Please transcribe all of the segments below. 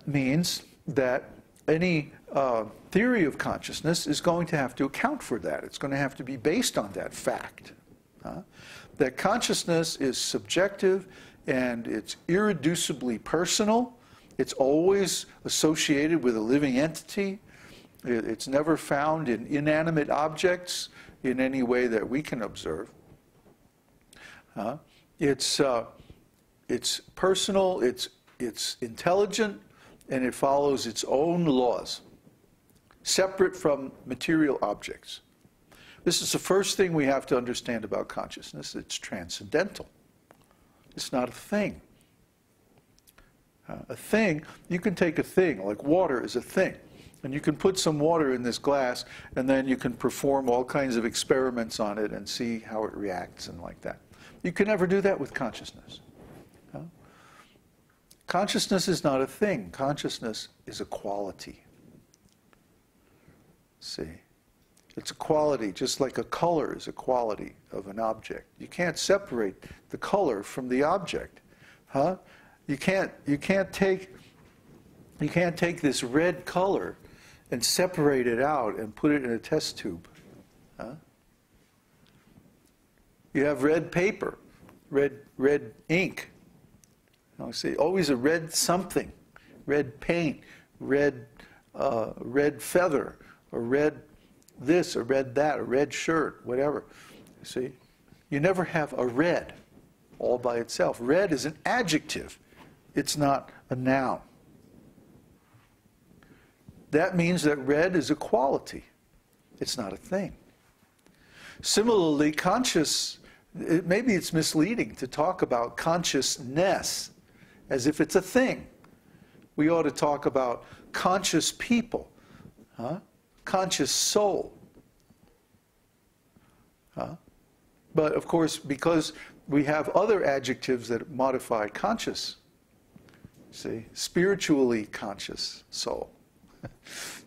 means that any theory of consciousness is going to have to account for that. It's going to have to be based on that fact. That consciousness is subjective and it's irreducibly personal. It's always associated with a living entity. It's never found in inanimate objects in any way that we can observe. It's personal, it's intelligent, and it follows its own laws, separate from material objects. This is the first thing we have to understand about consciousness. It's transcendental. It's not a thing. A thing, you can take a thing, like water is a thing, and you can put some water in this glass, and then you can perform all kinds of experiments on it and see how it reacts and like that. You can never do that with consciousness. Consciousness is not a thing. Consciousness is a quality. See? It's a quality, just like a color is a quality of an object. You can't separate the color from the object. You can't take this red color and separate it out and put it in a test tube. You have red paper, red ink. You see, always a red something, red paint, red feather, or red this, or red that, or red shirt, whatever. You see, you never have a red all by itself. Red is an adjective. It's not a noun. That means that red is a quality. It's not a thing. Similarly, maybe it's misleading to talk about consciousness as if it's a thing. We ought to talk about conscious people, conscious soul. But of course, because we have other adjectives that modify conscious, see, spiritually conscious soul.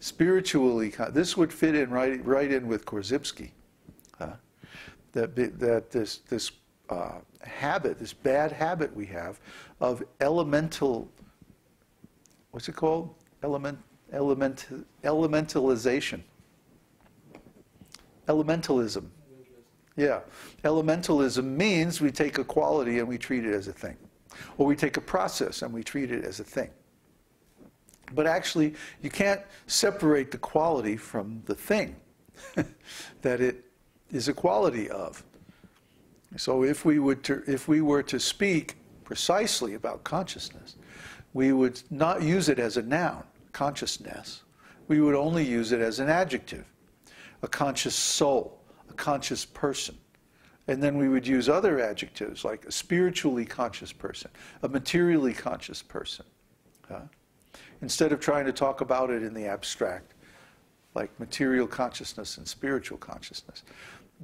Spiritually, this would fit in right in with Korzybski. That this habit, this bad habit we have of elemental, what's it called? Elementalization. Elementalism. Yeah. Elementalism means we take a quality and we treat it as a thing. Or we take a process and we treat it as a thing. But actually, you can't separate the quality from the thing that it is a quality of. So if we were to speak precisely about consciousness, we would not use it as a noun, consciousness. We would only use it as an adjective, a conscious soul, a conscious person. And then we would use other adjectives like a spiritually conscious person, a materially conscious person. Instead of trying to talk about it in the abstract, like material consciousness and spiritual consciousness.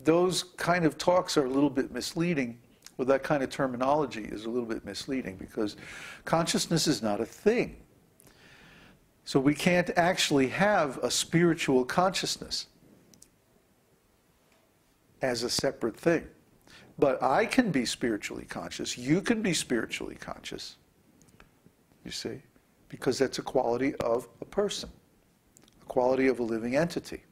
Those kind of talks are a little bit misleading, or that kind of terminology is a little bit misleading, because consciousness is not a thing. So we can't actually have a spiritual consciousness as a separate thing. But I can be spiritually conscious, you can be spiritually conscious, you see, because that's a quality of a person, a quality of a living entity.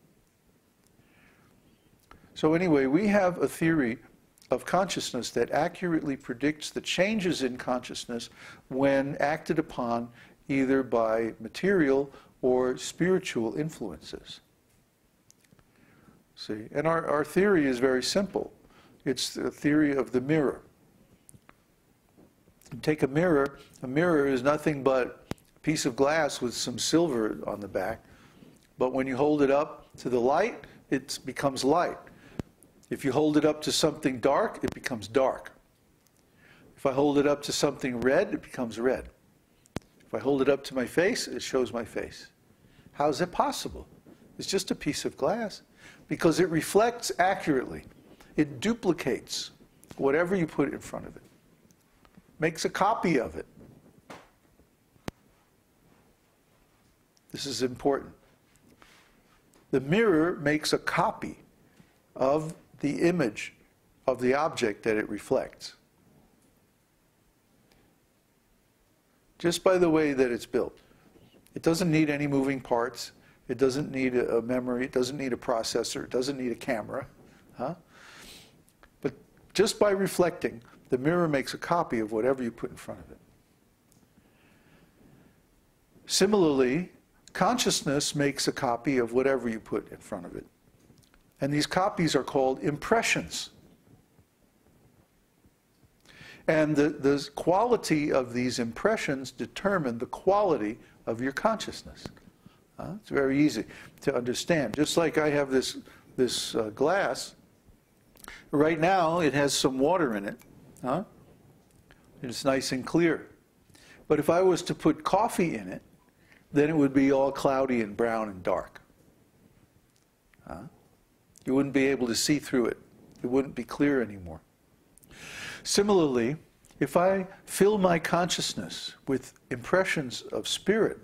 So anyway, we have a theory of consciousness that accurately predicts the changes in consciousness when acted upon either by material or spiritual influences. See, and our theory is very simple. It's the theory of the mirror. Take a mirror is nothing but a piece of glass with some silver on the back, but when you hold it up to the light, it becomes light. If you hold it up to something dark, it becomes dark. If I hold it up to something red, it becomes red. If I hold it up to my face, it shows my face. How is that possible? It's just a piece of glass. Because it reflects accurately. It duplicates whatever you put in front of it. Makes a copy of it. This is important. The mirror makes a copy of the image of the object that it reflects. Just by the way that it's built. It doesn't need any moving parts. It doesn't need a memory. It doesn't need a processor. It doesn't need a camera. Huh? But just by reflecting, the mirror makes a copy of whatever you put in front of it. Similarly, consciousness makes a copy of whatever you put in front of it. And these copies are called impressions. And the quality of these impressions determine the quality of your consciousness. It's very easy to understand. Just like I have this glass, right now it has some water in it. It's nice and clear. But if I was to put coffee in it, then it would be all cloudy and brown and dark. You wouldn't be able to see through it. It wouldn't be clear anymore. Similarly, if I fill my consciousness with impressions of spirit,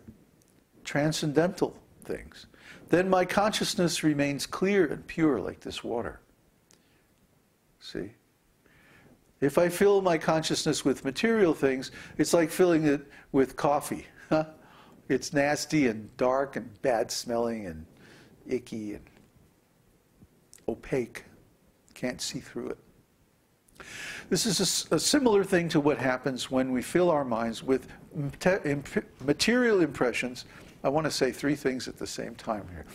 transcendental things, then my consciousness remains clear and pure like this water. See? If I fill my consciousness with material things, it's like filling it with coffee. It's nasty and dark and bad smelling and icky and opaque. Can't see through it. This is a similar thing to what happens when we fill our minds with material impressions. I want to say three things at the same time here.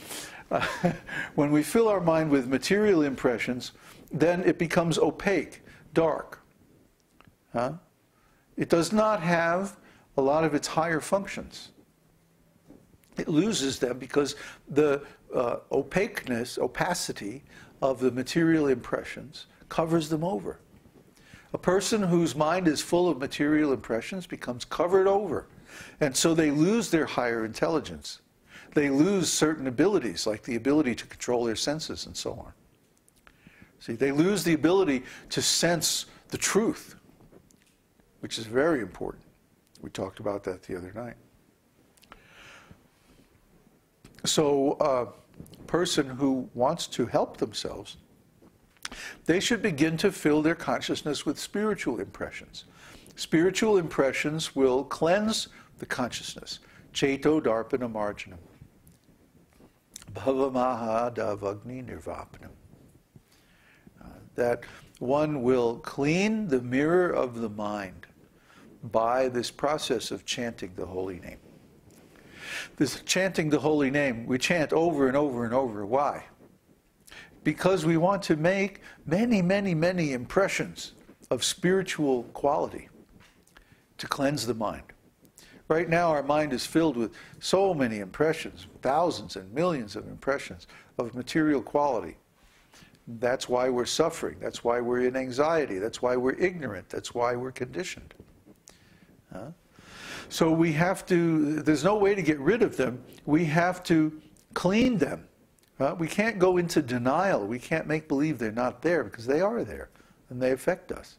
When we fill our mind with material impressions, then it becomes opaque, dark. It does not have a lot of its higher functions. It loses them because the opacity of the material impressions covers them over. A person whose mind is full of material impressions becomes covered over. And so they lose their higher intelligence. They lose certain abilities, like the ability to control their senses and so on. See, they lose the ability to sense the truth, which is very important. We talked about that the other night. So a person who wants to help themselves, they should begin to fill their consciousness with spiritual impressions. Spiritual impressions will cleanse the consciousness. Ceto darpana marjanam. Bhavamaha davagni nirvapanam. That one will clean the mirror of the mind by this process of chanting the holy name. This chanting the holy name, we chant over and over and over. Why? Because we want to make many, many, many impressions of spiritual quality to cleanse the mind. Right now our mind is filled with so many impressions, thousands and millions of impressions of material quality. That's why we're suffering. That's why we're in anxiety. That's why we're ignorant. That's why we're conditioned. So we have to, there's no way to get rid of them. We have to clean them. We can't go into denial. We can't make believe they're not there, because they are there and they affect us.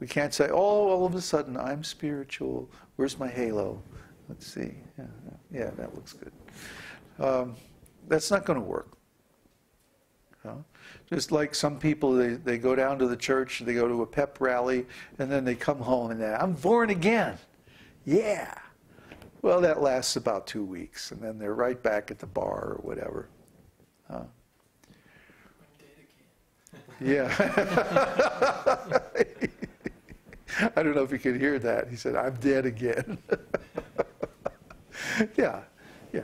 We can't say, oh, all of a sudden I'm spiritual. Where's my halo? Let's see. Yeah, that looks good. That's not going to work. Just like some people, they go down to the church, they go to a pep rally, and then they come home and I'm born again. Yeah. Well, that lasts about 2 weeks, and then they're right back at the bar or whatever. Yeah. I don't know if you could hear that. He said, I'm dead again. Yeah.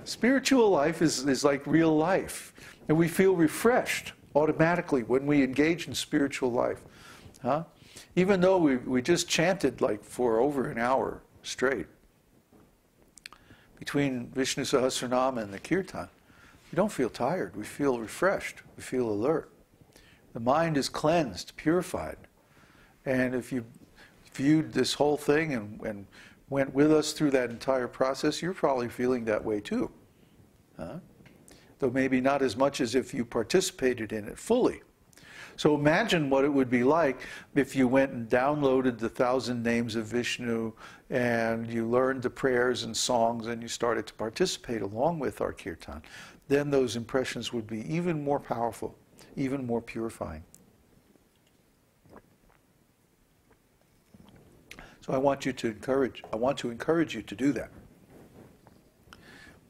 Spiritual life is like real life. And we feel refreshed automatically when we engage in spiritual life. Even though we just chanted like for over an hour straight. Between Vishnu Sahasranama and the Kirtan, we don't feel tired. We feel refreshed. We feel alert. The mind is cleansed, purified. And if you viewed this whole thing and went with us through that entire process, you're probably feeling that way too. Though maybe not as much as if you participated in it fully. So imagine what it would be like if you went and downloaded the 1,000 names of Vishnu and you learned the prayers and songs and you started to participate along with our kirtan. Then those impressions would be even more powerful, even more purifying. So I want to encourage you to do that.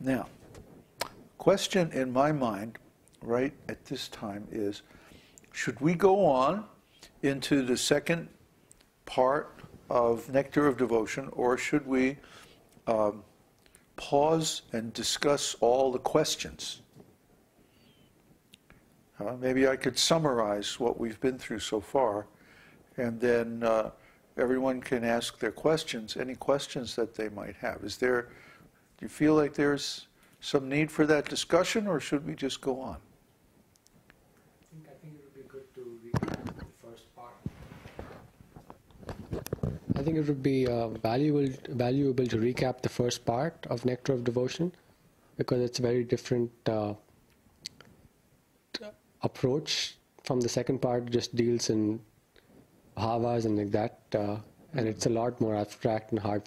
Now, question in my mind right at this time is, should we go on into the second part of Nectar of Devotion, or should we pause and discuss all the questions? Maybe I could summarize what we've been through so far, and then everyone can ask their questions, any questions that they might have. Do you feel like there's some need for that discussion, or should we just go on? I think it would be good to recap the first part. I think it would be valuable to recap the first part of Nectar of Devotion, because it's a very different approach from the second part. Just deals in bhavas and like that, and it's a lot more abstract and hard